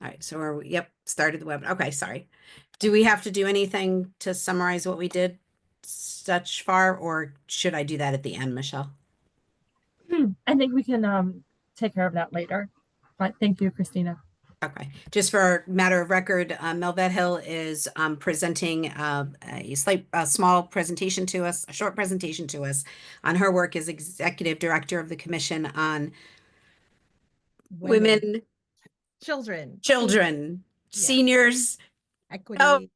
All right, so yep, started the webinar. Okay, sorry. Do we have to do anything to summarize what we did such far, or should I do that at the end, Michelle? I think we can take care of that later. But thank you, Christina. Okay, just for matter of record, Melvet Hill is presenting a small presentation to us, a short presentation to us on her work as executive director of the Commission on Women, Women, children, Children, yes, Seniors. Oh, equity, oh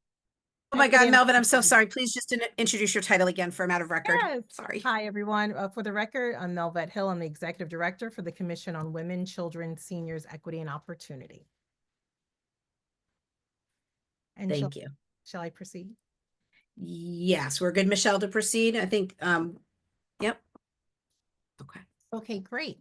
my equity God, and Melvin, I'm so opportunity. sorry. Please just introduce your title again for a matter of record. Yes. Sorry. Hi, everyone. For the record, I'm Melvet Hill. I'm the executive director for the Commission on Women, Children, Seniors, Equity, and Opportunity. And Thank you. shall I proceed? Yes, we're good, Michelle, to proceed. I think, yep. Okay. Okay, great.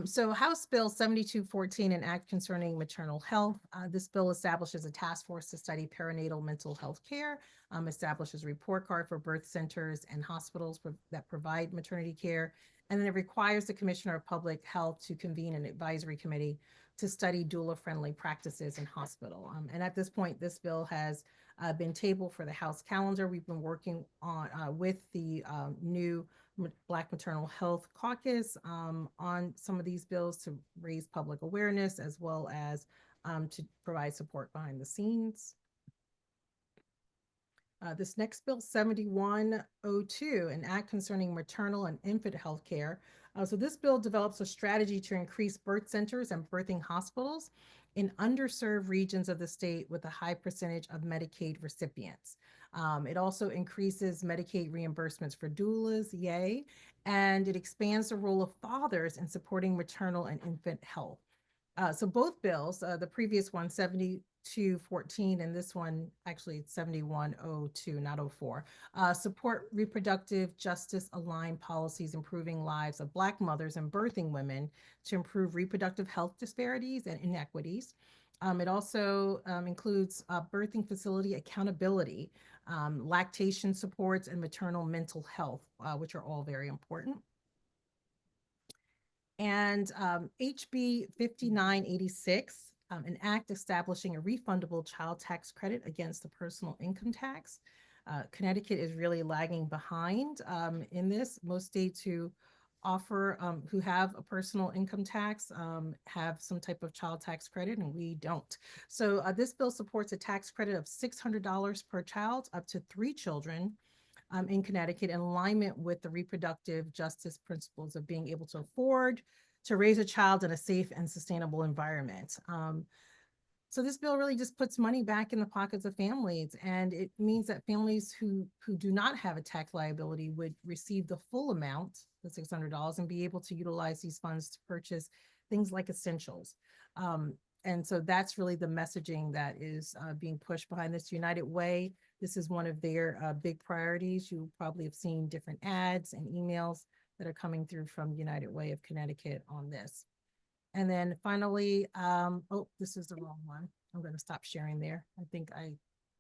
So House Bill 7214, an act concerning maternal health. This bill establishes a task force to study perinatal mental health care, establishes a report card for birth centers and hospitals that provide maternity care, and then it requires the Commissioner of Public Health to convene an advisory committee to study doula-friendly practices in hospital. And at this point, this bill has been tabled for the House calendar. We've been working on with the new Black Maternal Health Caucus on some of these bills to raise public awareness as well as to provide support behind the scenes. This next bill, 7102, an act concerning maternal and infant health care. So this bill develops a strategy to increase birth centers and birthing hospitals in underserved regions of the state with a high percentage of Medicaid recipients. It also increases Medicaid reimbursements for doulas, yay, and it expands the role of fathers in supporting maternal and infant health. So both bills, the previous one, 7214, and this one, actually it's 7102, not 04, support reproductive justice aligned policies improving lives of Black mothers and birthing women to improve reproductive health disparities and inequities. It also includes birthing facility accountability, lactation supports, and maternal mental health, which are all very important. And HB 5986, an act establishing a refundable child tax credit against the personal income tax. Connecticut is really lagging behind in this. Most states who offer, who have a personal income tax have some type of child tax credit, and we don't. So this bill supports a tax credit of $600 per child up to 3 children in Connecticut in alignment with the reproductive justice principles of being able to afford to raise a child in a safe and sustainable environment. So this bill really just puts money back in the pockets of families, and it means that families who do not have a tax liability would receive the full amount, the $600, and be able to utilize these funds to purchase things like essentials. And so that's really the messaging that is being pushed behind this. United Way, this is one of their big priorities. You probably have seen different ads and emails that are coming through from United Way of Connecticut on this. And then finally, oh, this is the wrong one. I'm going to stop sharing there. I think I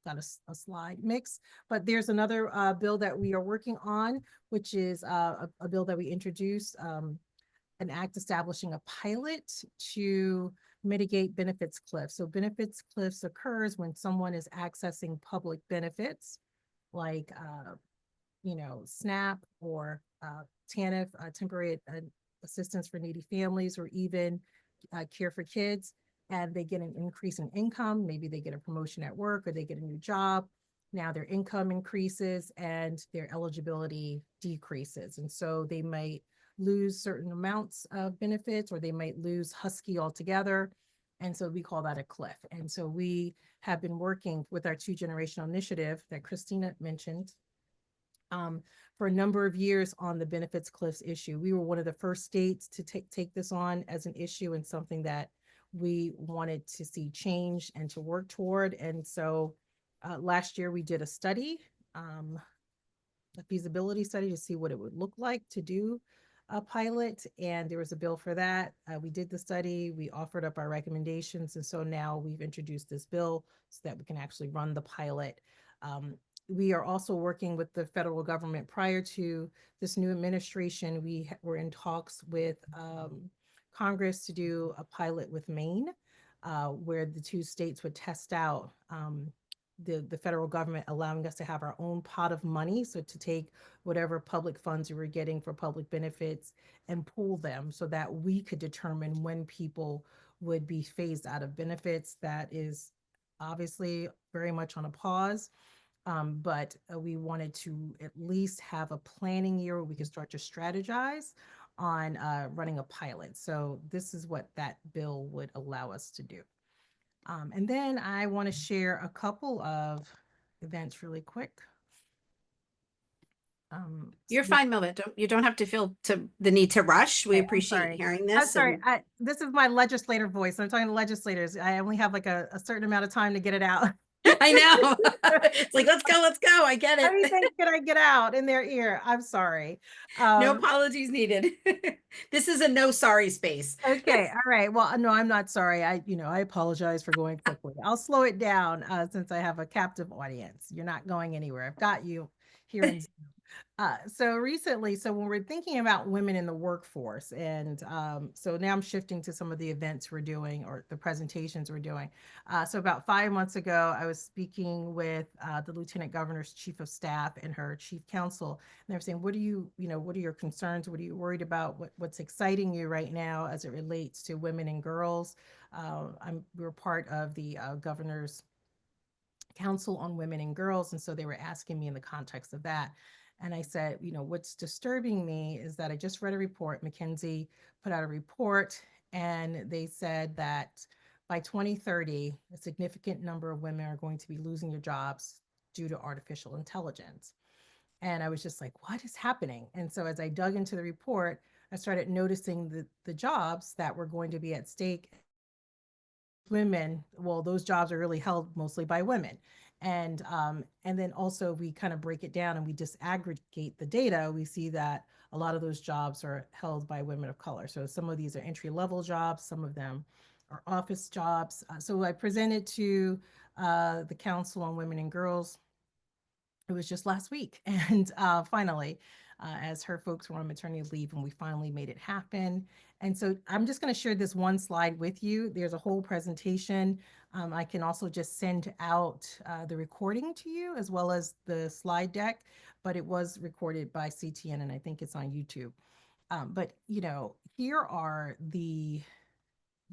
got a slide mix, but there's another bill that we are working on, which is a bill that we introduced, an act establishing a pilot to mitigate benefits cliffs. So benefits cliffs occurs when someone is accessing public benefits like, SNAP or TANF, temporary assistance for needy families, or even care for kids, and they get an increase in income. Maybe they get a promotion at work or they get a new job. Now their income increases and their eligibility decreases. And so they might lose certain amounts of benefits, or they might lose Husky altogether. And so we call that a cliff. And so we have been working with our 2-generational initiative that Christina mentioned for a number of years on the benefits cliffs issue. We were one of the first states to take this on as an issue and something that we wanted to see change and to work toward. And so last year we did a study, a feasibility study to see what it would look like to do a pilot, and there was a bill for that. We did the study, we offered up our recommendations, and so now we've introduced this bill so that we can actually run the pilot. We are also working with the federal government. Prior to this new administration, we were in talks with Congress to do a pilot with Maine. where the two states would test out the federal government allowing us to have our own pot of money. So to take whatever public funds we were getting for public benefits and pool them so that we could determine when people would be phased out of benefits. That is obviously very much on a pause. But we wanted to at least have a planning year where we could start to strategize on running a pilot. So this is what that bill would allow us to do. And then I want to share a couple of events really quick. You're fine, Melvin. You don't have to feel the need to rush. We Okay, I'm appreciate sorry. hearing I'm this. sorry. This is my legislator voice. I'm talking to legislators. I only have like a certain amount of time to get it out. I know. It's like, let's go, let's go. I get Anything it. can I get out in their ear? I'm sorry. No apologies needed. This is a no sorry space. Okay, all right. Well, no, I'm not sorry. I apologize for going quickly. I'll slow it down since I have a captive audience. You're not going anywhere. I've got you here in Zoom. So when we're thinking about women in the workforce, and so now I'm shifting to some of the events we're doing or the presentations we're doing. So about 5 months ago, I was speaking with the Lieutenant Governor's Chief of Staff and her Chief Counsel, and they were saying, what are your concerns? What are you worried about? What's exciting you right now as it relates to women and girls? We're part of the Governor's Council on Women and Girls, and so they were asking me in the context of that. And I said, what's disturbing me is that I just read a report. McKinsey put out a report, and they said that by 2030, a significant number of women are going to be losing their jobs due to artificial intelligence. And I was just like, what is happening? And so as I dug into the report, I started noticing the jobs that were going to be at stake. Women, well, those jobs are really held mostly by women. And then also we kind of break it down and we disaggregate the data, we see that a lot of those jobs are held by women of color. So some of these are entry-level jobs, some of them are office jobs. So I presented to the Council on Women and Girls. It was just last week. And finally, as her folks were on maternity leave, and we finally made it happen. And so I'm just going to share this one slide with you. There's a whole presentation. I can also just send out the recording to you as well as the slide deck, but it was recorded by CTN and I think it's on YouTube. But here are the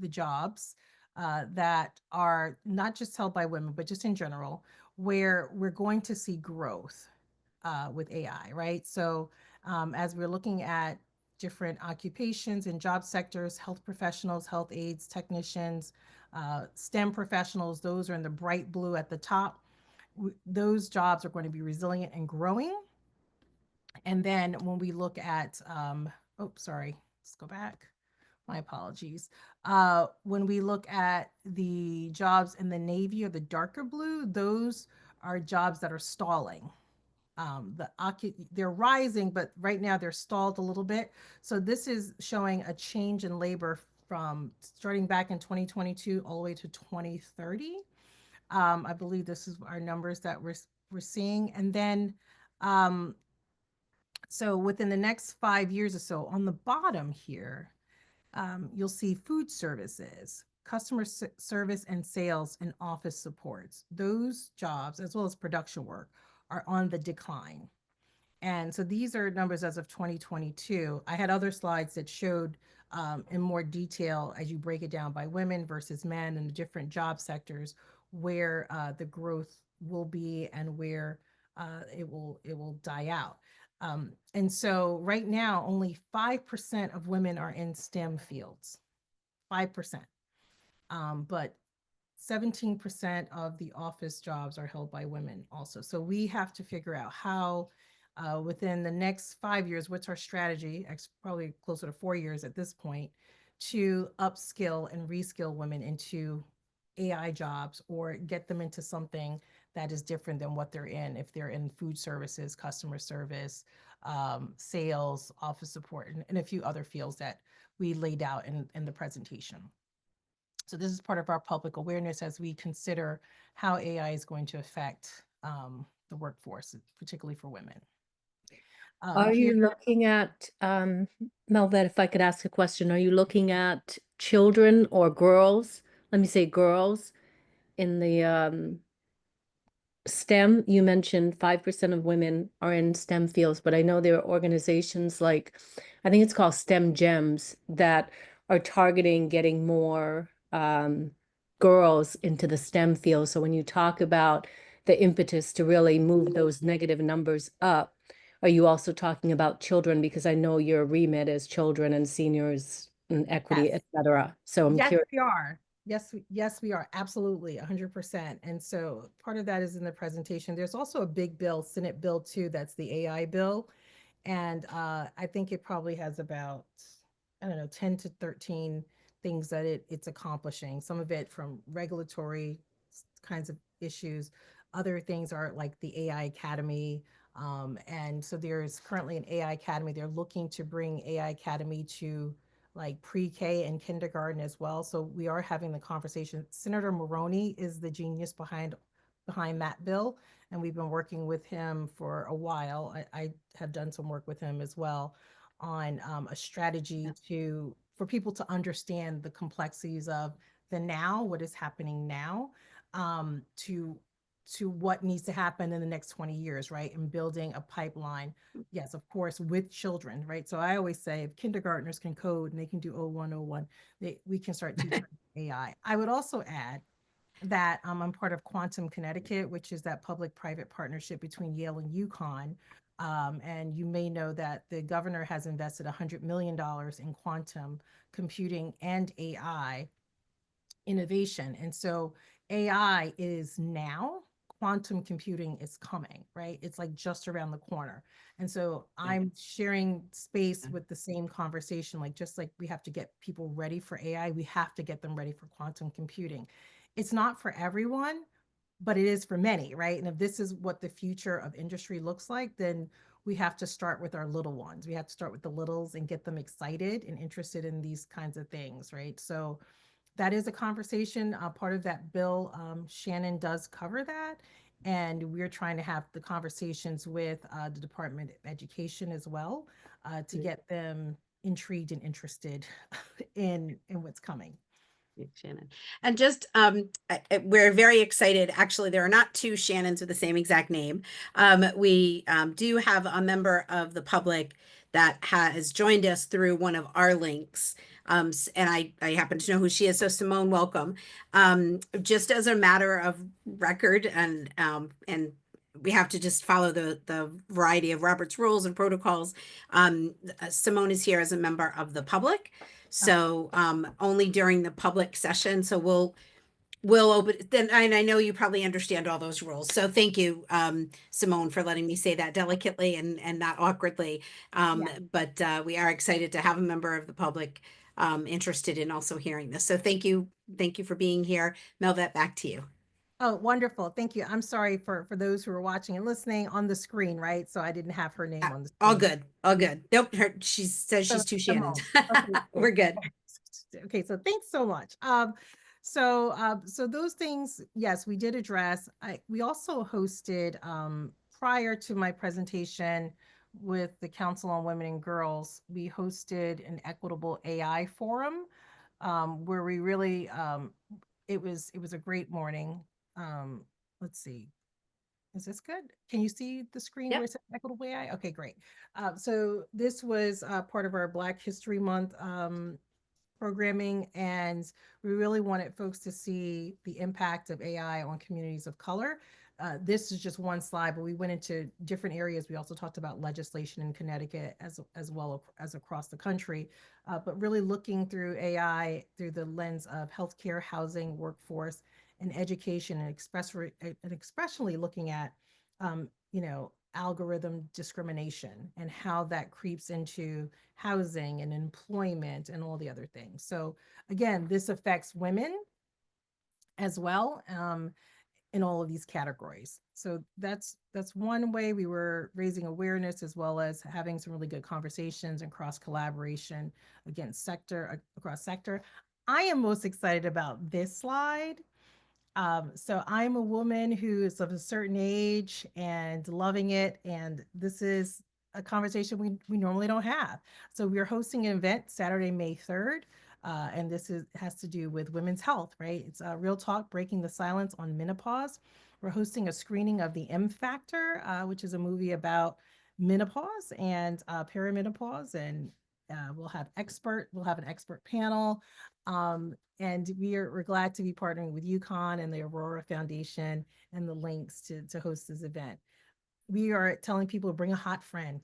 jobs that are not just held by women, but just in general, where we're going to see growth with AI, right? So as we're looking at different occupations and job sectors, health professionals, health aides, technicians, STEM professionals, those are in the bright blue at the top. Those jobs are going to be resilient and growing. And then when we look at, let's go back. My apologies. When we look at the jobs in the navy or the darker blue, those are jobs that are stalling. They're rising, but right now they're stalled a little bit. So this is showing a change in labor from starting back in 2022 all the way to 2030. I believe this is our numbers that we're seeing. And then so within the next 5 years or so, on the bottom here, you'll see food services, customer service and sales, and office supports. Those jobs, as well as production work, are on the decline. And so these are numbers as of 2022. I had other slides that showed in more detail as you break it down by women versus men and the different job sectors where the growth will be and where it will die out. And so right now, only 5% of women are in STEM fields, 5%. But 17% of the office jobs are held by women also. So we have to figure out how within the next 5 years, what's our strategy, probably closer to 4 years at this point, to upskill and reskill women into AI jobs or get them into something that is different than what they're in. If they're in food services, customer service, sales, office support, and a few other fields that we laid out in the presentation. So this is part of our public awareness as we consider how AI is going to affect the workforce, particularly for women. Are you looking at, Melvet, if I could ask a question, are you looking at children or girls? let me say, girls in the STEM. You mentioned 5% of women are in STEM fields, but I know there are organizations like, I think it's called STEM Gems, that are targeting getting more girls into the STEM field. So when you talk about the impetus to really move those negative numbers up, are you also talking about children? Because I know your remit is children and seniors and equity, Yes. et cetera. So I'm Yes, curious. we are. Yes, we are. Absolutely, 100%. And so part of that is in the presentation. There's also a big bill, Senate Bill 2, that's the AI bill. And I think it probably has about, I don't know, 10 to 13 things that it's accomplishing. Some of it from regulatory kinds of issues. Other things are like the AI Academy. And so there's currently an AI Academy. They're looking to bring AI Academy to like pre-K and kindergarten as well. So we are having the conversation. Senator Maroney is the genius behind that bill, and we've been working with him for a while. I have done some work with him as well on a strategy to for people to understand the complexities of the now, what is happening now, to what needs to happen in the next 20 years, right? And building a pipeline, yes, of course, with children, right? So I always say if kindergartners can code and they can do 0101, we can start teaching AI. I would also add that I'm part of Quantum Connecticut, which is that public-private partnership between Yale and UConn. And you may know that the governor has invested $100 million in quantum computing and AI innovation. And so AI is now, quantum computing is coming, right? It's like just around the corner. And so I'm sharing space with the same conversation, like just like we have to get people ready for AI, we have to get them ready for quantum computing. It's not for everyone, but it is for many, right? And if this is what the future of industry looks like, then we have to start with our little ones. We have to start with the littles and get them excited and interested in these kinds of things, right? So that is a conversation. Part of that bill, Shannon does cover that. And we're trying to have the conversations with the Department of Education as well to get them intrigued and interested in what's coming. Thanks, Shannon. And just we're very excited. Actually, there are not two Shannons with the same exact name. We do have a member of the public that has joined us through one of our links. And I happen to know who she is. So Simone, welcome. Just as a matter of record, and we have to just follow the variety of Robert's rules and protocols. Simone is here as a member of the public. So only during the public session. So we'll open then, and I know you probably understand all those rules. So thank you, Simone, for letting me say that delicately and not awkwardly. But we are excited to have a member of the public interested in also hearing this. So thank you for being here. Melvet, back to you. Oh, wonderful. Thank you. I'm sorry for those who are watching and listening on the screen, right? So I didn't have her name on the screen. All good. All good. Nope. She says she's two Shannons. Okay. We're good. Okay, so thanks so much. So those things, yes, we did address. We also hosted prior to my presentation with the Council on Women and Girls, we hosted an equitable AI forum where we really it was a great morning. Let's see. Is this good? Can you see the screen Yep. where it says equitable AI? Okay, great. So this was part of our Black History Month programming, and we really wanted folks to see the impact of AI on communities of color. This is just one slide, but we went into different areas. We also talked about legislation in Connecticut as well as across the country, but really looking through AI through the lens of healthcare, housing, workforce, and education, and especially looking at, you know, algorithm discrimination and how that creeps into housing and employment and all the other things. So again, this affects women as well in all of these categories. So that's one way we were raising awareness, as well as having some really good conversations and cross collaboration across sector. I am most excited about this slide. So I'm a woman who is of a certain age and loving it. And this is a conversation we normally don't have. So we're hosting an event Saturday, May 3rd. And has to do with women's health, right? It's Real Talk, Breaking the Silence on Menopause. We're hosting a screening of The M Factor, which is a movie about menopause and perimenopause. And we'll have an expert panel. And we're glad to be partnering with UConn and the Aurora Foundation and the links to host this event. We are telling people bring a hot friend.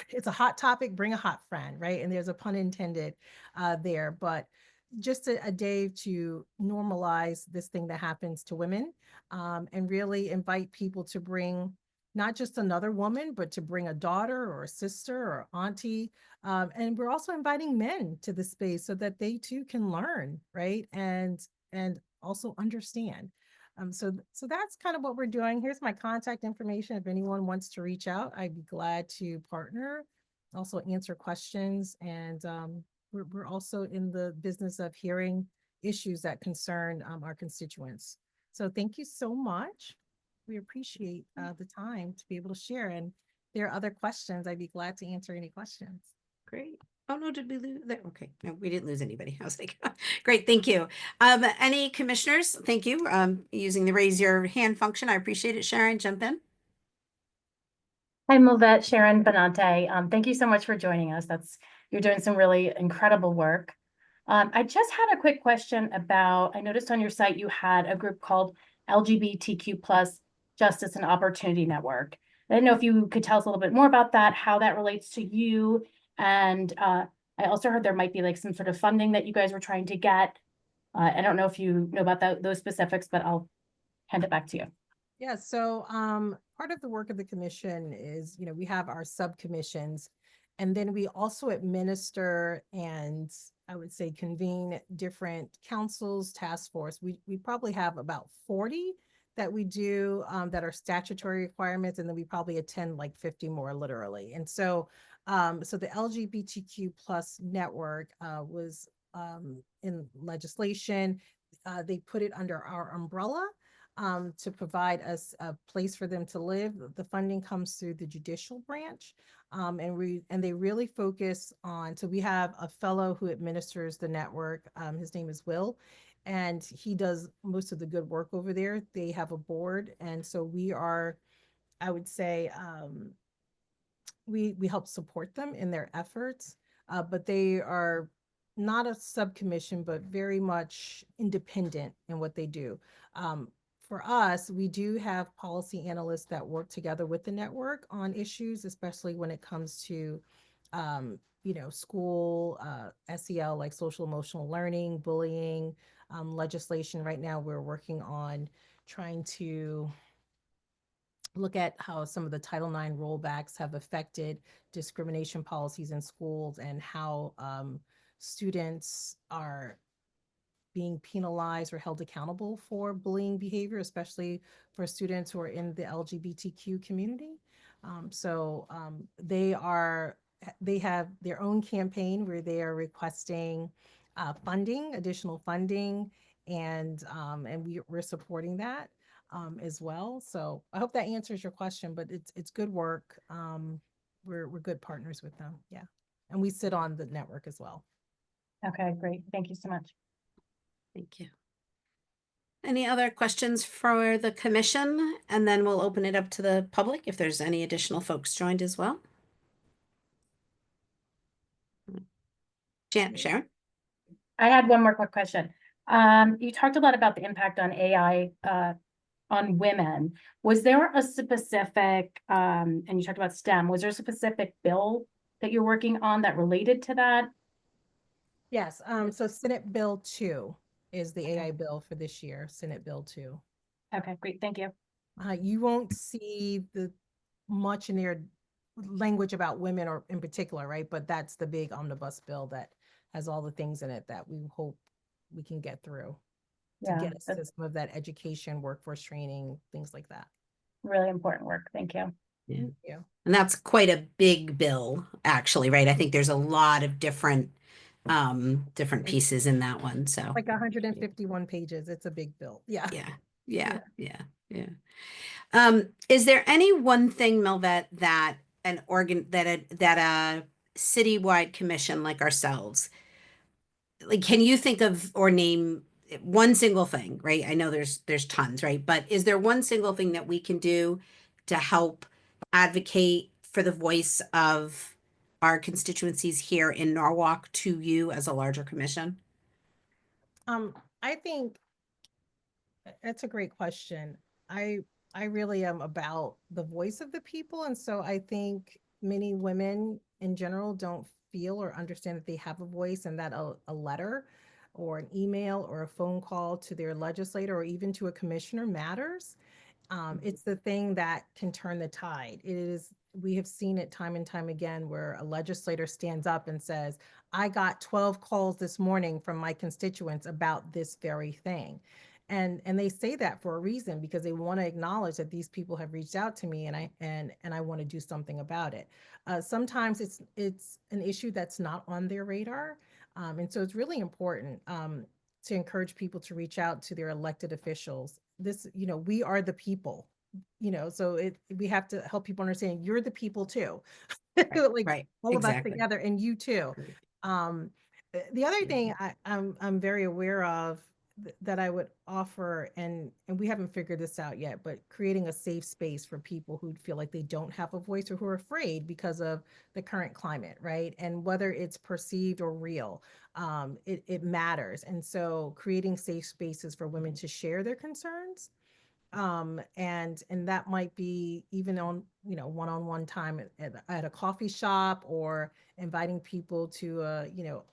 It's a hot topic, bring a hot friend, right? And there's a pun intended there, but just a day to normalize this thing that happens to women, and really invite people to bring not just another woman, but to bring a daughter or a sister or auntie. And we're also inviting men to the space so that they too can learn, right? And also understand. So that's kind of what we're doing. Here's my contact information. If anyone wants to reach out, I'd be glad to partner, also answer questions. And we're also in the business of hearing issues that concern our constituents. So thank you so much. We appreciate the time to be able to share. And if there are other questions, I'd be glad to answer any questions. Great. Oh no, did we lose there? Okay, no, we didn't lose anybody. I was like, great, thank you. Any commissioners? Thank you. Using the raise your hand function. I appreciate it. Sharon, jump in. Hi, Milvet, Sharon Benante. Thank you so much for joining us. You're doing some really incredible work. I just had a quick question about, I noticed on your site you had a group called LGBTQ plus Justice and Opportunity Network. I didn't know if you could tell us a little bit more about that, how that relates to you. And I also heard there might be like some sort of funding that you guys were trying to get. I don't know if you know about those specifics, but I'll hand it back to you. Yeah, so part of the work of the commission is, we have our subcommissions, and then we also administer and I would say convene different councils, task force. We probably have about 40 that we do that are statutory requirements, and then we probably attend like 50 more literally. And so the LGBTQ plus network was in legislation. They put it under our umbrella to provide us a place for them to live. The funding comes through the judicial branch. And they really focus on, so we have a fellow who administers the network. His name is Will, and he does most of the good work over there. They have a board. And so we are, I would say, we help support them in their efforts, but they are not a subcommission, but very much independent in what they do. For us, we do have policy analysts that work together with the network on issues, especially when it comes to, school, SEL, like social emotional learning, bullying, legislation. Right now, we're working on trying to look at how some of the Title IX rollbacks have affected discrimination policies in schools, and how students are being penalized or held accountable for bullying behavior, especially for students who are in the LGBTQ community. They have their own campaign where they are requesting additional funding, and we're supporting that as well. So I hope that answers your question, but it's good work. We're good partners with them. Yeah. And we sit on the network as well. Okay, great. Thank you so much. Thank you. Any other questions for the commission? And then we'll open it up to the public if there's any additional folks joined as well. Sharon? I had one more quick question. You talked a lot about the impact on AI on women. Was there a specific, and you talked about STEM, was there a specific bill that you're working on that related to that? Yes. So Senate Bill 2 is the AI bill for this year, Senate Bill 2. Okay, great. Thank you. You won't see much in their language about women or in particular, right? But that's the big omnibus bill that has all the things in it that we hope we can get through to Yeah, get us to that's some of that education, workforce training, things like that. really important work. Thank you. Yeah. Thank you. And that's quite a big bill, actually, right? I think there's a lot of different pieces in that one. So Like 151 pages. It's a big bill. Yeah. yeah. Is there any one thing, Milvet, that a citywide commission like ourselves like, can you think of or name one single thing, right? I know there's tons, right? But is there one single thing that we can do to help advocate for the voice of our constituencies here in Norwalk to you as a larger commission? I think that's a great question. I I really am about the voice of the people, and so I think many women in general don't feel or understand that they have a voice, and that a letter or an email or a phone call to their legislator or even to a commissioner matters. It's the thing that can turn the tide. It is, we have seen it time and time again where a legislator stands up and says, I got 12 calls this morning from my constituents about this very thing. And they say that for a reason, because they want to acknowledge that these people have reached out to me, and I want to do something about it. Sometimes it's an issue that's not on their radar. And so it's really important to encourage people to reach out to their elected officials. This, we are the people, so we have to help people understand you're the people too. Like Right, all of us exactly. together, and you too. Right. The other thing I'm very aware of that I would offer, and we haven't figured this out yet, but creating a safe space for people who feel like they don't have a voice or who are afraid because of the current climate, right? And whether it's perceived or real, it matters. And so creating safe spaces for women to share their concerns, and that might be even on, one-on-one time at a coffee shop, or inviting people to a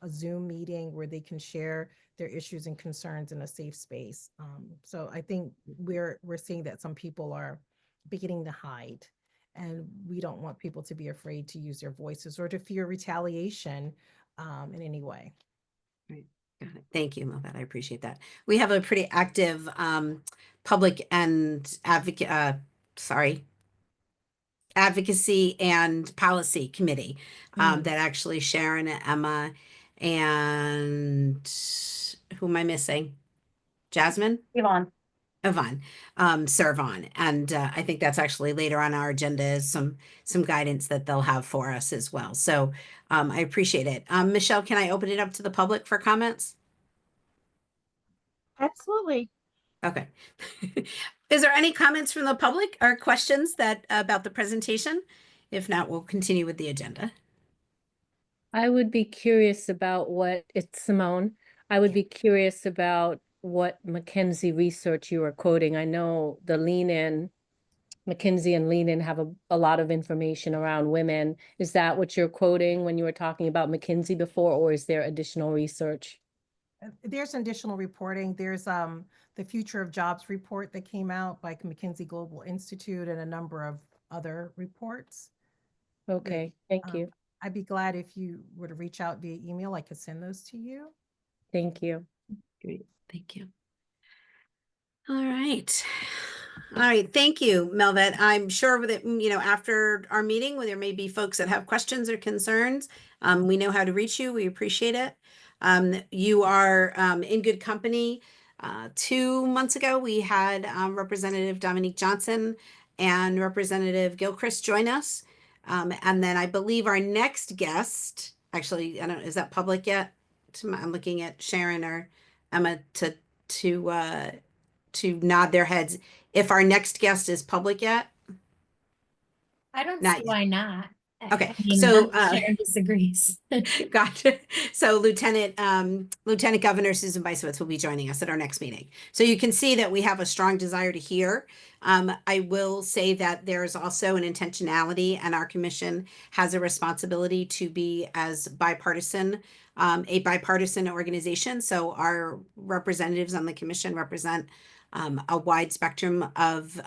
Zoom meeting where they can share their issues and concerns in a safe space. So I think we're seeing that some people are beginning to hide, and we don't want people to be afraid to use their voices or to fear retaliation in any way. Right. Got it. Thank you, Melvette. I appreciate that. We have a pretty active public and advocacy and policy committee that actually Sharon, Emma, and who am I missing? Jasmine? Yvonne. Yvonne serve on. And I think that's actually later on our agenda is some guidance that they'll have for us as well. So I appreciate it. Michelle, can I open it up to the public for comments? Absolutely. Okay. Is there any comments from the public or questions that about the presentation? If not, we'll continue with the agenda. I would be curious about it's Simone. I would be curious about what McKinsey research you were quoting. I know the Lean In, McKinsey and Lean In have a lot of information around women. Is that what you're quoting when you were talking about McKinsey before, or is there additional research? There's additional reporting. There's the Future of Jobs report that came out by McKinsey Global Institute, and a number of other reports. Okay, thank Um, you. I'd be glad if you were to reach out via email. I could send those to you. Thank you. Great. Thank you. All right. All right. Thank you, Melvette. I'm sure that, after our meeting, there may be folks that have questions or concerns. We know how to reach you. We appreciate it. You are in good company. 2 months ago, we had Representative Dominique Johnson and Representative Gilchrist join us. And then I believe our next guest, actually, I don't, is that public yet? I'm looking at Sharon or Emma to nod their heads. If our next guest is public yet? I don't Not see yet. why not. Okay, I mean, so Sharon disagrees. gotcha. So Lieutenant Governor Susan Bysowitz will be joining us at our next meeting. So you can see that we have a strong desire to hear. I will say that there is also an intentionality, and our commission has a responsibility to be as bipartisan, a bipartisan organization. So our representatives on the commission represent a wide spectrum of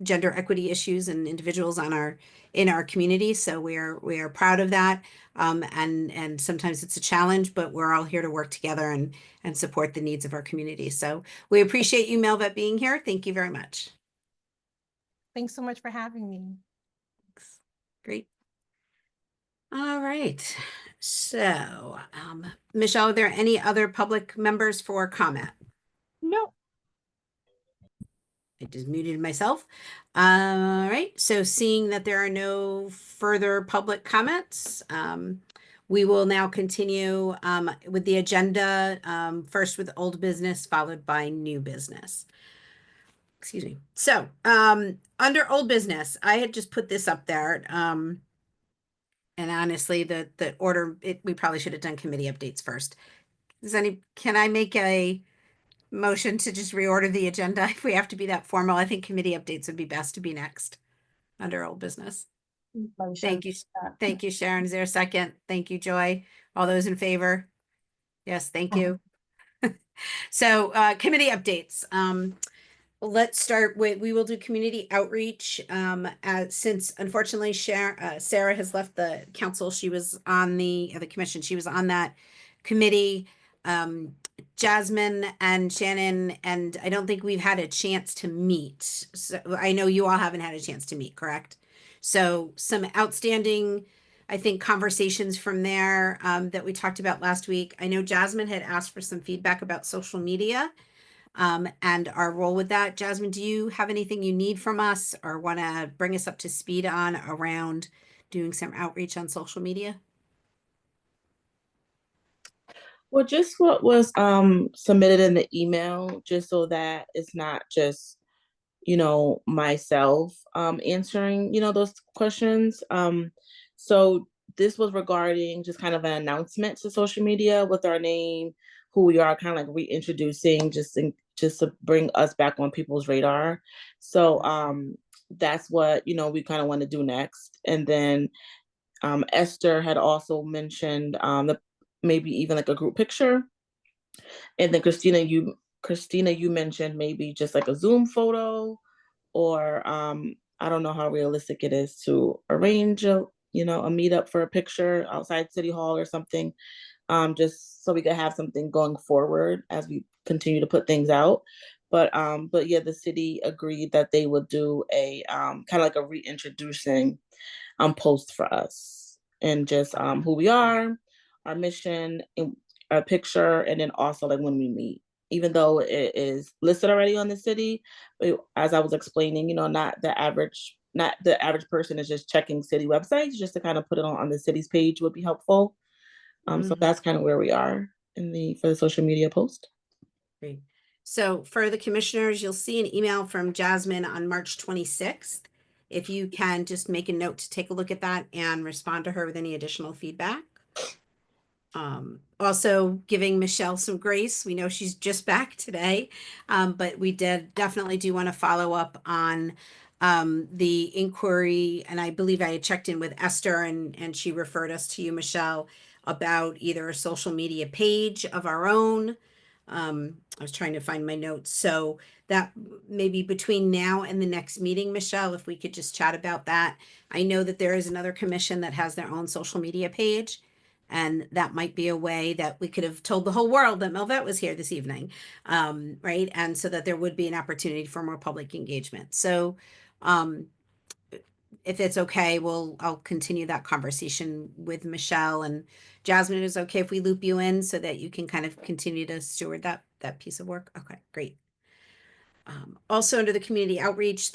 gender equity issues and individuals in our community. So we are proud of that. And sometimes it's a challenge, but we're all here to work together and support the needs of our community. So we appreciate you, Melvette, being here. Thank you very much. Thanks so much for having me. Thanks. Great. All right. So, Michelle, are there any other public members for comment? No. I just muted myself. All right. So seeing that there are no further public comments, We will now continue with the agenda, first with old business, followed by new business. Excuse me. So, under old business, I had just put this up there. And honestly, the order, we probably should have done committee updates first. Can I make a motion to just reorder the agenda if we have to be that formal? I think committee updates would be best to be next under old business. Thank you. Thank you, Sharon. Is there a second? Thank you, Joy. All those in favor? Yes, thank you. So, committee updates. Let's start with, we will do community outreach. Since unfortunately Sarah has left the council, she was on the commission. She was on that committee. Jasmine and Shannon, and I don't think we've had a chance to meet. So I know you all haven't had a chance to meet, correct? So some outstanding, I think, conversations from there that we talked about last week. I know Jasmine had asked for some feedback about social media and our role with that. Jasmine, do you have anything you need from us or want to bring us up to speed on around doing some outreach on social media? Well, just what was submitted in the email, just so that it's not just, myself answering, those questions. So this was regarding just kind of an announcement to social media with our name, who we are, kind of like reintroducing, just to bring us back on people's radar. So that's what, we kind of want to do next. And then Esther had also mentioned maybe even like a group picture. And then Christina, you mentioned maybe just like a Zoom photo, or I don't know how realistic it is to arrange a meetup for a picture outside City Hall or something, just so we could have something going forward as we continue to put things out. But yeah, the city agreed that they would do a kind of like a reintroducing post for us, and just who we are, our mission, and our picture, and then also like when we meet. Even though it is listed already on the city, as I was explaining, not the average person is just checking city websites. Just to kind of put it on the city's page would be helpful. So that's kind of where we are for the social media post. Great. So for the commissioners, you'll see an email from Jasmine on March 26th. If you can just make a note to take a look at that and respond to her with any additional feedback. Also giving Michelle some grace. We know she's just back today, but we definitely do want to follow up on the inquiry. And I believe I had checked in with Esther and she referred us to you, Michelle, about either a social media page of our own. I was trying to find my notes. So that maybe between now and the next meeting, Michelle, if we could just chat about that. I know that there is another commission that has their own social media page. And that might be a way that we could have told the whole world that Melvette was here this evening, right? And so that there would be an opportunity for more public engagement. So if it's okay, I'll continue that conversation with Michelle, and Jasmine, is okay if we loop you in so that you can kind of continue to steward that piece of work? Okay, great. Also under the community outreach,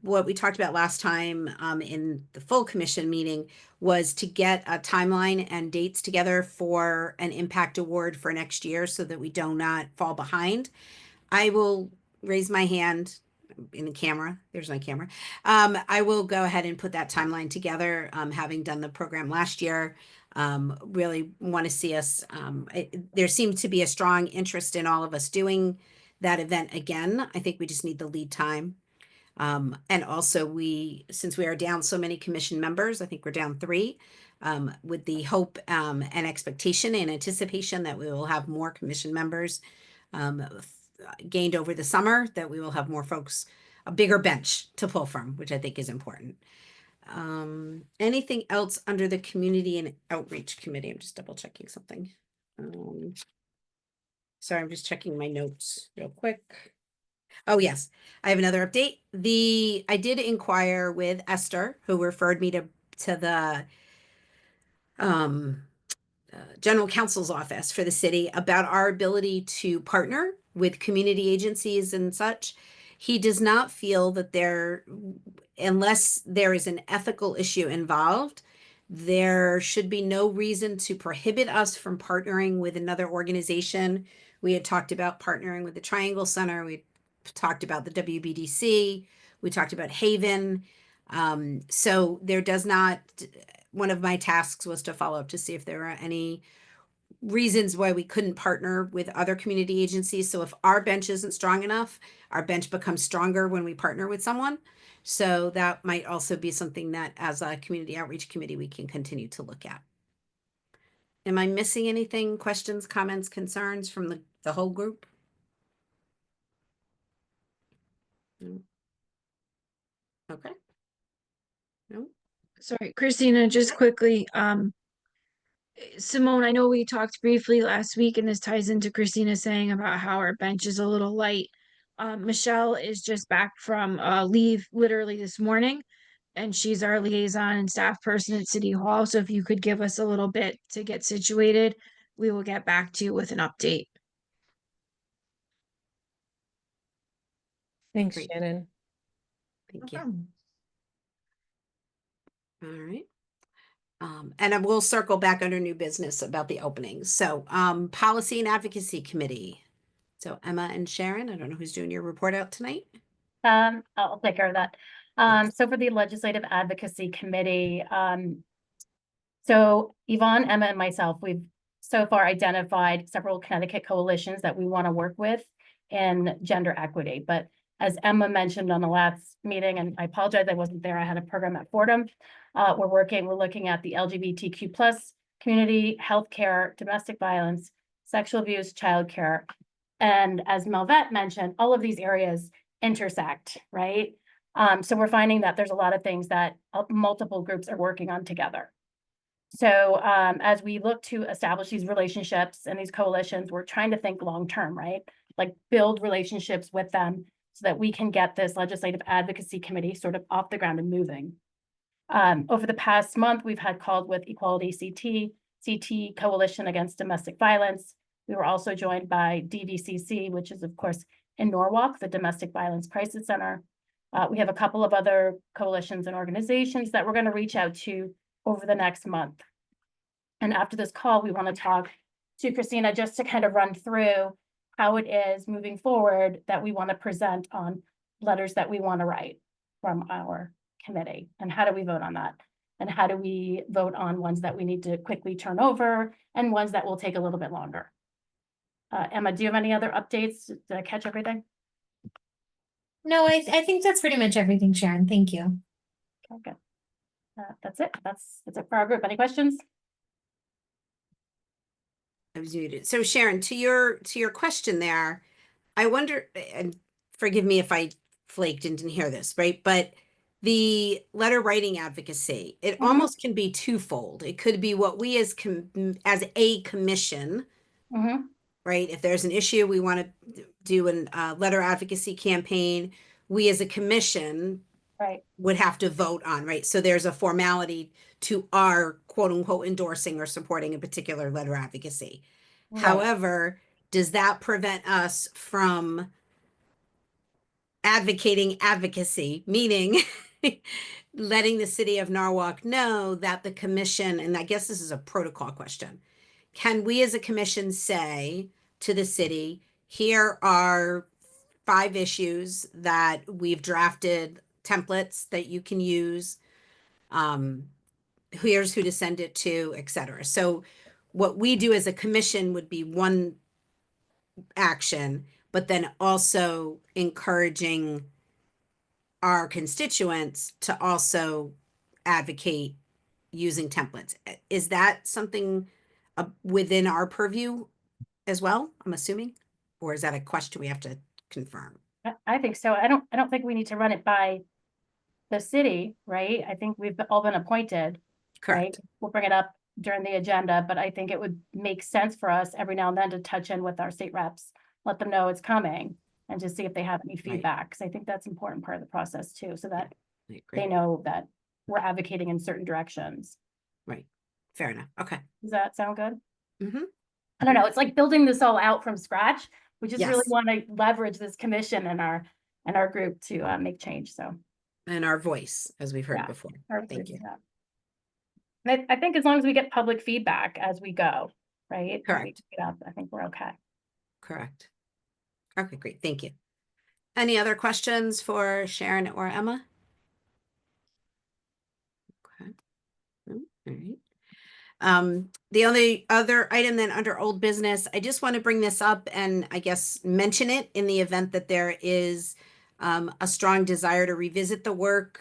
what we talked about last time in the full commission meeting was to get a timeline and dates together for an impact award for next year so that we do not fall behind. I will raise my hand in the camera. There's my camera. I will go ahead and put that timeline together, having done the program last year. Really want to see us. There seems to be a strong interest in all of us doing that event again. I think we just need the lead time. And also since we are down so many commission members, I think we're down 3, with the hope and expectation and anticipation that we will have more commission members gained over the summer, that we will have more folks, a bigger bench to pull from, which I think is important. Anything else under the community and outreach committee? I'm just double checking something. Sorry, I'm just checking my notes real quick. Oh, yes, I have another update. I did inquire with Esther, who referred me to the general counsel's office for the city about our ability to partner with community agencies and such. He does not feel that unless there is an ethical issue involved, There should be no reason to prohibit us from partnering with another organization. We had talked about partnering with the Triangle Center. We talked about the WBDC. We talked about Haven. So there does not, one of my tasks was to follow up to see if there are any reasons why we couldn't partner with other community agencies. So if our bench isn't strong enough, our bench becomes stronger when we partner with someone. So that might also be something that as a community outreach committee, we can continue to look at. Am I missing anything? Questions, comments, concerns from the whole group? No. Okay. No. Sorry, Christina, just quickly, Simone, I know we talked briefly last week, and this ties into Christina saying about how our bench is a little light. Michelle is just back from leave literally this morning, and she's our liaison and staff person at City Hall. So if you could give us a little bit to get situated, we will get back to you with an update. Thanks, Great. Shannon. Thank No you. problem. All right. And I will circle back under new business about the openings. So, Policy and Advocacy Committee. So Emma and Sharon, I don't know who's doing your report out tonight. I'll take care of that. So for the Legislative Advocacy Committee, so Yvonne, Emma, and myself, we've so far identified several Connecticut coalitions that we want to work with in gender equity. But as Emma mentioned on the last meeting, and I apologize, I wasn't there, I had a program at Fordham. We're looking at the LGBTQ plus community, healthcare, domestic violence, sexual abuse, childcare. And as Melvette mentioned, all of these areas intersect, right? So we're finding that there's a lot of things that multiple groups are working on together. So as we look to establish these relationships and these coalitions, we're trying to think long-term, right? Like build relationships with them so that we can get this legislative advocacy committee sort of off the ground and moving. Over the past month, we've had calls with Equality CT Coalition Against Domestic Violence. We were also joined by DVCC, which is of course in Norwalk, the Domestic Violence Crisis Center. We have a couple of other coalitions and organizations that we're going to reach out to over the next month. And after this call, we want to talk to Christina just to kind of run through how it is moving forward that we want to present on letters that we want to write from our committee, and how do we vote on that? And how do we vote on ones that we need to quickly turn over and ones that will take a little bit longer? Emma, do you have any other updates? Did I catch everything? No, I think that's pretty much everything, Sharon. Thank you. Okay, good. That's it. That's it for our group. Any questions? I was muted. So Sharon, to your question there, I wonder, and forgive me if I flaked and didn't hear this, right? But the letter writing advocacy, it almost can be twofold. It could be what we as a commission, right? If there's an issue, we want to do a letter advocacy campaign. We as a commission Right. would have to vote on, right? So there's a formality to our quote unquote endorsing or supporting a particular letter advocacy. Right. However, does that prevent us from advocating advocacy, meaning letting the city of Norwalk know that the commission, and I guess this is a protocol question, can we as a commission say to the city, here are 5 issues that we've drafted templates that you can use. Here's who to send it to, et cetera. So what we do as a commission would be one action, but then also encouraging our constituents to also advocate using templates. Is that something within our purview as well, I'm assuming? Or is that a question we have to confirm? I think so. I don't think we need to run it by the city, right? I think we've all been appointed, right? Correct. We'll bring it up during the agenda, but I think it would make sense for us every now and then to touch in with our state reps, let them know it's coming, and to see if they have any feedback. Because I think that's an important part of the process too, so that I agree. they know that we're advocating in certain directions. Right. Fair enough. Okay. Does that sound good? Mm-hmm. I don't know. It's like building this all out from scratch. We just really Yes. want to leverage this commission and our group to make change. So And our voice, as we've heard Yeah. before. our Thank group, you. yeah. I think as long as we get public feedback as we go, right? Correct. I think we're okay. Correct. Okay, great. Thank you. Any other questions for Sharon or Emma? Okay. No? All right. The only other item then under old business, I just want to bring this up and I guess mention it in the event that there is a strong desire to revisit the work.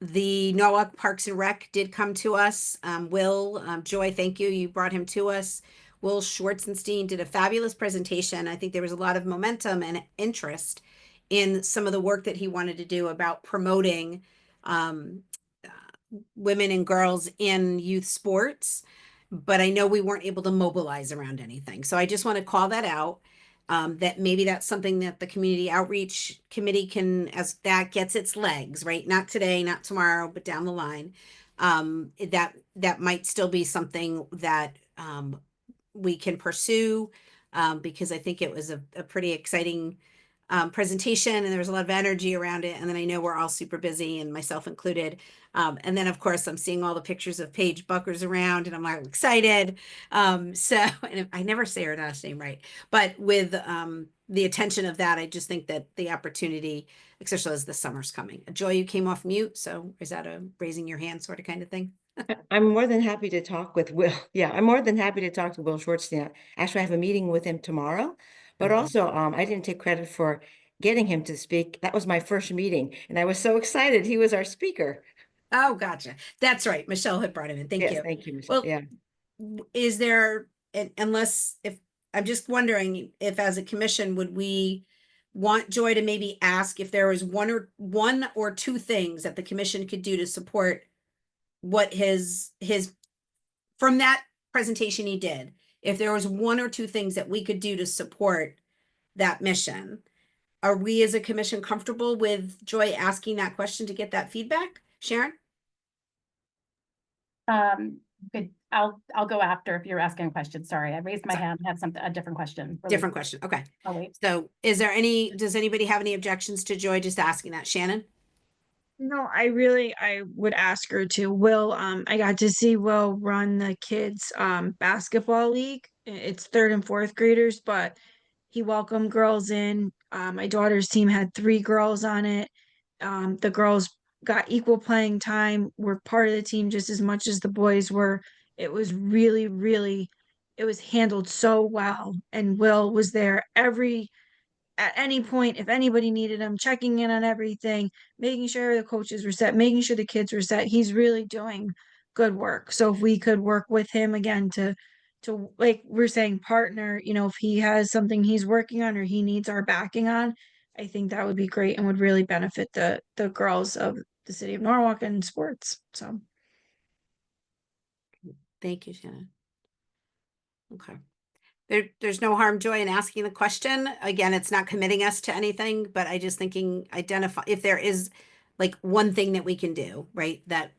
The Norwalk Parks and Rec did come to us. Will, Joy, thank you. You brought him to us. Will Schwarzenstein did a fabulous presentation. I think there was a lot of momentum and interest in some of the work that he wanted to do about promoting um, women and girls in youth sports. But I know we weren't able to mobilize around anything. So I just want to call that out. That maybe that's something that the community outreach committee can, as that gets its legs, right? Not today, not tomorrow, but down the line. That might still be something that we can pursue because I think it was a pretty exciting presentation and there was a lot of energy around it. And then I know we're all super busy and myself included. And then of course I'm seeing all the pictures of Paige Buckers around and I'm like excited. So, and I never say her last name right, but with the attention of that, I just think that the opportunity, especially as the summer's coming. Joy, you came off mute. So is that a raising your hand sort of kind of thing? I'm more than happy to talk with Will. Yeah, I'm more than happy to talk to Will Schwartzstein. Actually, I have a meeting with him tomorrow, but Okay. also I didn't take credit for getting him to speak. That was my first meeting, and I was so excited. He was our speaker. Oh, gotcha. That's right. Michelle had brought him in. Thank Yes, you. thank you, Michelle. Well, Yeah. is there, unless if, I'm just wondering if as a commission, would we want Joy to maybe ask if there was one or two things that the commission could do to support what his from that presentation he did, if there was one or two things that we could do to support that mission, are we as a commission comfortable with Joy asking that question to get that feedback? Sharon? Good. I'll go after if you're asking a question. Sorry, I raised my Sorry. hand, had a different question. Different question. Okay. I'll wait. So does anybody have any objections to Joy just asking that? Shannon? No, I would ask her to. Will, I got to see Will run the kids basketball league. It's third and fourth graders, but he welcomed girls in. My daughter's team had three girls on it. The girls got equal playing time, were part of the team just as much as the boys were. It was really, really, it was handled so well. And Will was there at any point, if anybody needed him, checking in on everything, making sure the coaches were set, making sure the kids were set. He's really doing good work. So if we could work with him again to like we're saying partner, if he has something he's working on or he needs our backing on, I think that would be great and would really benefit the girls of the city of Norwalk and sports. So Thank you, Shannon. Okay. There's no harm, Joy, in asking the question. Again, it's not committing us to anything, but I just thinking identify if there is like one thing that we can do, right? That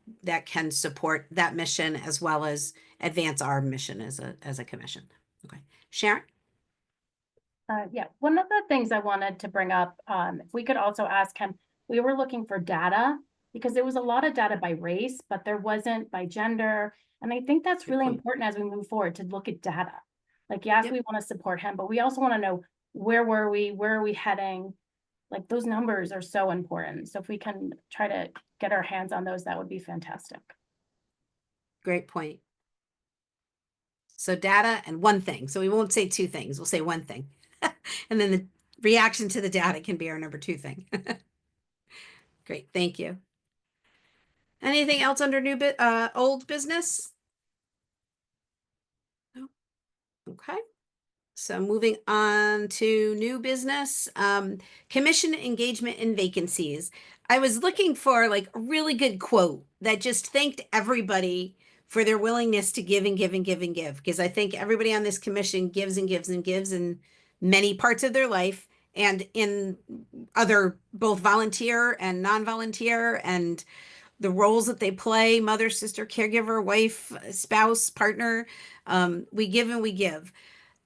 can support that mission as well as advance our mission as a commission. Okay. Sharon? Yeah, one of the things I wanted to bring up, if we could also ask him, we were looking for data because there was a lot of data by race, but there wasn't by gender. And I think that's Good really point. important as we move forward to look at data. Like, yes, Yep. we want to support him, but we also want to know where were we, where are we heading? Like those numbers are so important. So if we can try to get our hands on those, that would be fantastic. Great point. So data and one thing. So we won't say two things. We'll say one thing. And then the reaction to the data can be our number two thing. Great. Thank you. Anything else under old business? No. Okay. So moving on to new business, commission engagement and vacancies. I was looking for like a really good quote that just thanked everybody for their willingness to give and give and give and give. Because I think everybody on this commission gives and gives and gives in many parts of their life and in other both volunteer and non-volunteer and the roles that they play, mother, sister, caregiver, wife, spouse, partner. We give and we give.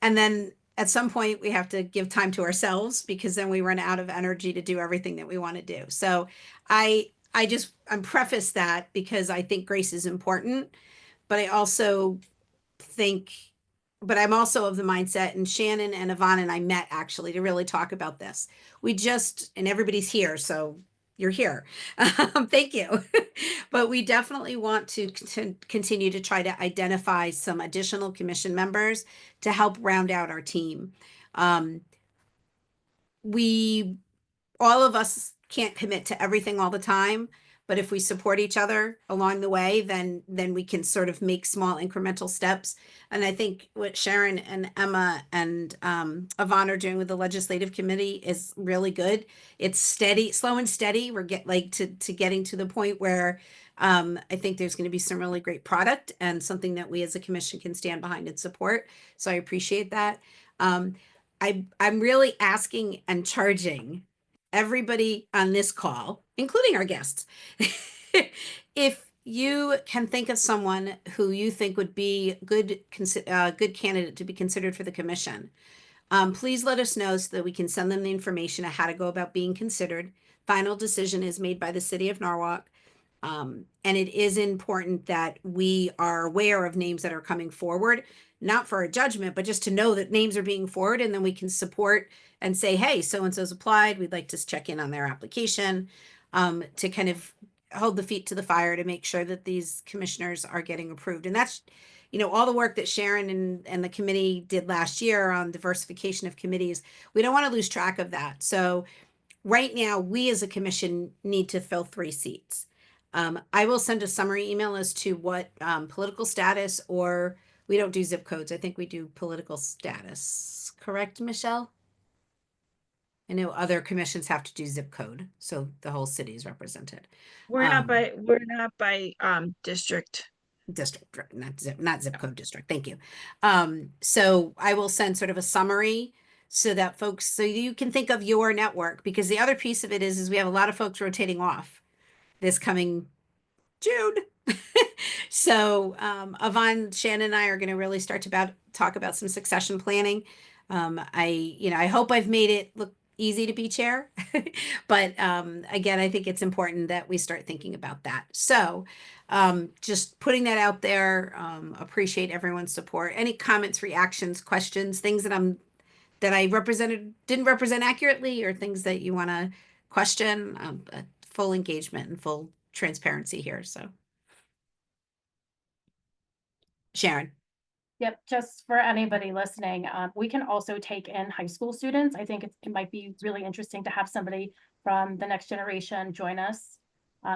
And then at some point we have to give time to ourselves because then we run out of energy to do everything that we want to do. So I I'm preface that because I think grace is important, but I also think, but I'm also of the mindset, and Shannon and Yvonne and I met actually to really talk about this. And everybody's here, so you're here. Thank you. But we definitely want to continue to try to identify some additional commission members to help round out our team. We all of us can't commit to everything all the time, but if we support each other along the way, then we can sort of make small incremental steps. And I think what Sharon and Emma and Yvonne are doing with the legislative committee is really good. It's steady, slow and steady. We're to getting to the point where I think there's going to be some really great product and something that we as a commission can stand behind and support. So I appreciate that. I'm really asking and charging everybody on this call, including our guests, if you can think of someone who you think would be good candidate to be considered for the commission, please let us know so that we can send them the information on how to go about being considered. Final decision is made by the city of Norwalk. And it is important that we are aware of names that are coming forward, not for a judgment, but just to know that names are being forwarded, and then we can support and say, hey, so-and-so's applied. We'd like to check in on their application, to kind of hold the feet to the fire to make sure that these commissioners are getting approved. And that's, all the work that Sharon and the committee did last year on diversification of committees. We don't want to lose track of that. So right now, we as a commission need to fill 3 seats. I will send a summary email as to what political status, or we don't do zip codes. I think we do political status. Correct, Michelle? I know other commissions have to do zip code, so the whole city is represented. We're not by district. District, right, not zip code district. Thank you. So I will send sort of a summary so that folks, so you can think of your network, because the other piece of it is we have a lot of folks rotating off this coming June. So Yvonne, Shannon, and I are going to really start to talk about some succession planning. I hope I've made it look easy to be chair, but again, I think it's important that we start thinking about that. So just putting that out there. Appreciate everyone's support. Any comments, reactions, questions, things that I didn't represent accurately, or things that you want to question? Full engagement and full transparency here. So Sharon. Yep, just for anybody listening, we can also take in high school students. I think it might be really interesting to have somebody from the next generation join us.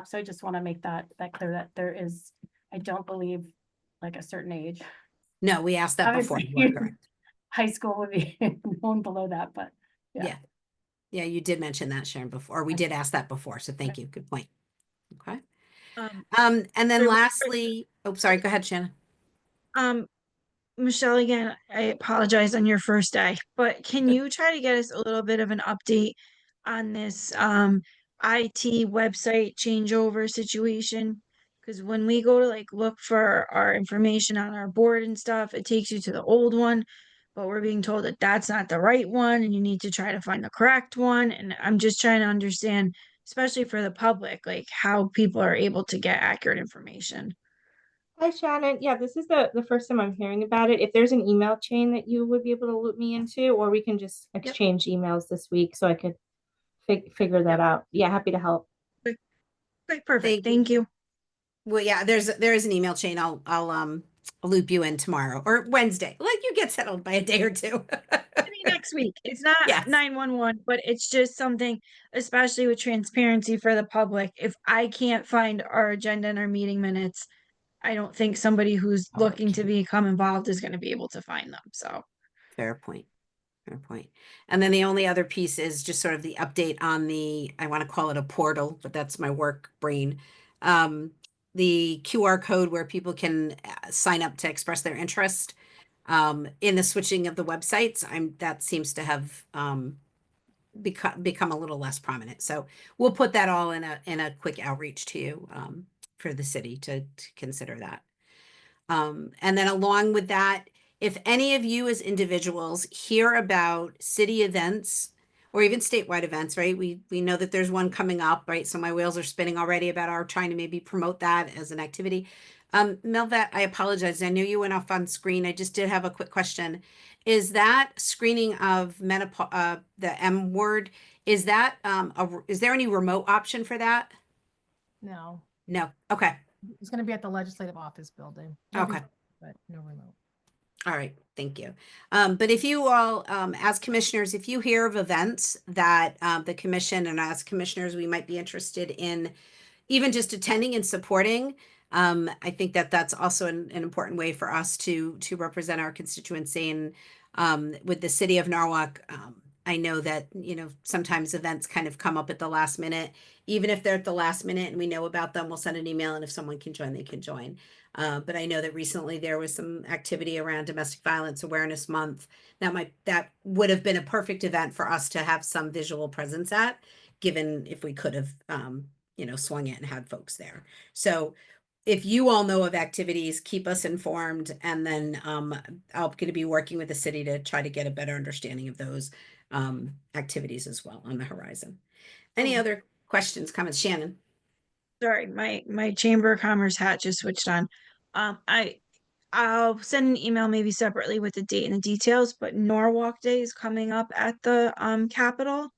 So I just want to make that clear, that there is, I don't believe, like a certain age. No, we asked that before. Obviously, You are correct. high school would be known below that, but yeah. Yeah, you did mention that, Sharon, before. We did ask that before, so thank you. Good point. Okay. And then lastly, oh, sorry, go ahead, Shannon. Michelle, again, I apologize on your first day, but can you try to get us a little bit of an update on this IT website changeover situation? Because when we go to look for our information on our board and stuff, it takes you to the old one, but we're being told that that's not the right one and you need to try to find the correct one. And I'm just trying to understand, especially for the public, how people are able to get accurate information. Hi, Shannon. Yeah, this is the first time I'm hearing about it. If there's an email chain that you would be able to loop me into, or we can just exchange emails this week so I could figure that out. Yeah, happy to help. Okay, perfect. Thank you. Well, yeah, there is an email chain. I'll loop you in tomorrow or Wednesday. Let you get settled by a day or two. Maybe next week. It's not Yes. 911, but it's just something, especially with transparency for the public. If I can't find our agenda and our meeting minutes, I don't think somebody who's looking to become involved is going to be able to find them. So Fair point. Fair point. And then the only other piece is just sort of the update on I want to call it a portal, but that's my work brain. The QR code where people can sign up to express their interest in the switching of the websites. That seems to have become a little less prominent. So we'll put that all in a quick outreach to you for the city to consider that. And then along with that, if any of you as individuals hear about city events or even statewide events, right? We know that there's one coming up, right? So my wheels are spinning already about our trying to maybe promote that as an activity. Melvet, I apologize. I knew you went off on screen. I just did have a quick question. Is that screening of menopause, the M word, is that is there any remote option for that? No, No. Okay. it's going to be at the legislative office building. There'll be- Okay. But no remote. All right, thank you. But if you all, as commissioners, if you hear of events that the commission and as commissioners, we might be interested in even just attending and supporting, I think that that's also an important way for us to represent our constituency. And with the city of Norwalk, I know that, you know, sometimes events kind of come up at the last minute. Even if they're at the last minute and we know about them, we'll send an email, and if someone can join, they can join. But I know that recently there was some activity around Domestic Violence Awareness Month. That would have been a perfect event for us to have some visual presence at, given if we could have, you know, swung it and had folks there. So if you all know of activities, keep us informed, and then I'm going to be working with the city to try to get a better understanding of those activities as well on the horizon. Any other questions, comments, Shannon? Sorry, my Chamber of Commerce hat just switched on. I'll send an email maybe separately with the date and the details, but Norwalk Day is coming up at the Capitol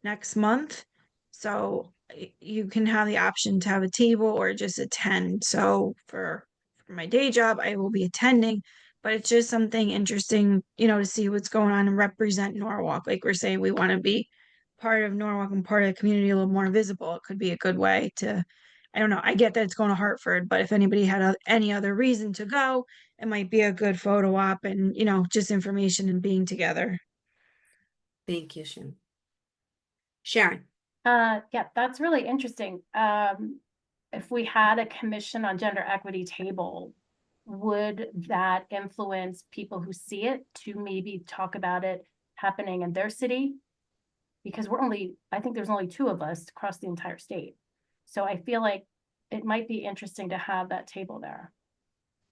next month. So you can have the option to have a table or just attend. So for my day job, I will be attending, but it's just something interesting, you know, to see what's going on and represent Norwalk. Like we're saying, we want to be part of Norwalk and part of the community a little more visible. It could be a good way to, I don't know. I get that it's going to Hartford, but if anybody had any other reason to go, it might be a good photo op and, you know, just information and being together. Thank you, Shannon. Sharon. Yeah, that's really interesting. If we had a commission on gender equity table, would that influence people who see it to maybe talk about it happening in their city? Because I think there's only 2 of us across the entire state. So I feel like it might be interesting to have that table there.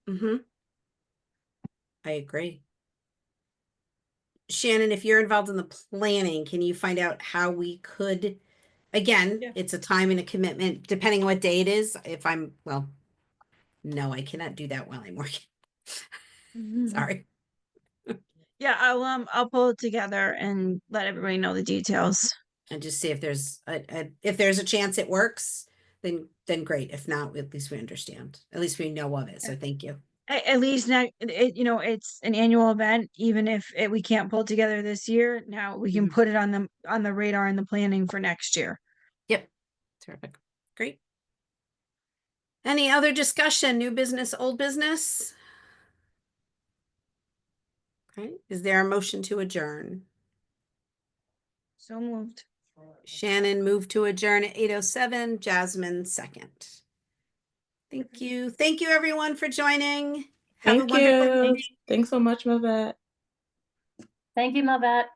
Mm-hmm. I agree. Shannon, if you're involved in the planning, can you find out how we could, again, Yeah. it's a time and a commitment, depending on what day it is. If I'm, well, no, I cannot do that while I'm working. Sorry. Yeah, I'll pull it together and let everybody know the details. And just see if there's if there's a chance it works, then great. If not, at least we understand. At least we know of it. So thank you. At least now, you know, it's an annual event. Even if we can't pull it together this year, now we can put it on the radar and the planning for next year. Yep. Terrific. Great. Any other discussion? New business, old business? Okay. Is there a motion to adjourn? So moved. Shannon moved to adjourn at 8:07. Jasmine second. Thank you. Thank you everyone for joining. Have a Thank wonderful you. evening. Thanks so much, Mavette. Thank you, Melvet.